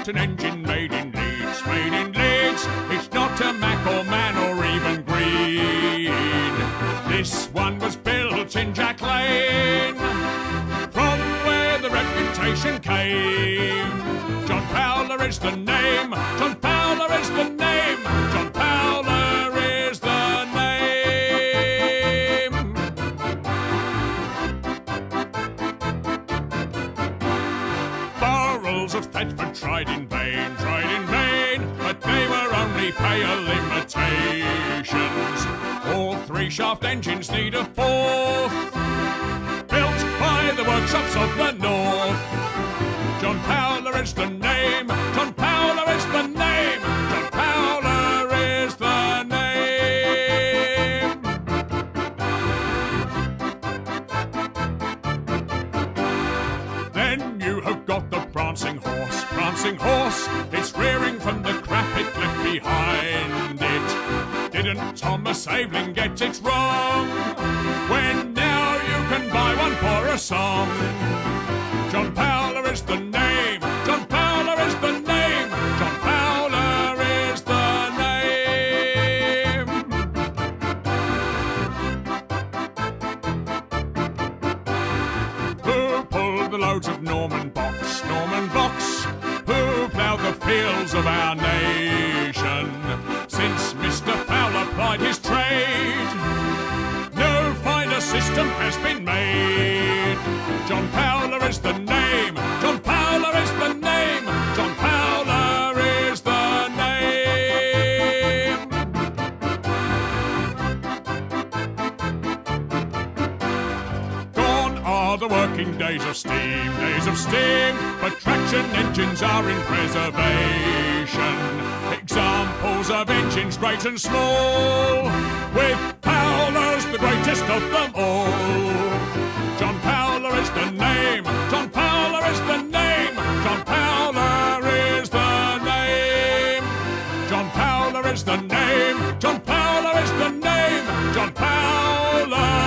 got an engine made in Leeds, made in Leeds. It's not a Mac or Man or even Green. This one was built in Jack Lane, from where the reputation came. John Fowler is the name, John Fowler is the name, John Fowler is the name. Barrels of Thetford tried in vain, but they were only pale imitations. All three-shaft engines need a fourth, built by the workshops of the north. John Fowler is the name, John Fowler is the name, John Fowler is the name. Then you have got the prancing horse, it's rearing from the crap it left behind it. Didn't Thomas Aveling get it wrong, when now you can buy one for a song? John Fowler is the name, John Fowler is the name, John Fowler is the name. Who pulled the loads of Norman Box, who ploughed the fields of our nation? Since Mr. Fowler plied his trade, no finer system has been made. John Fowler is the name, John Fowler is the name, John Fowler is the name. Gone are the working days of steam, but traction engines are in preservation. Examples of engines great and small, with Fowler's the greatest of them all. John Fowler is the name, John Fowler is the name, John Fowler is the name. John Fowler is the name, John Fowler is the name, John Fowler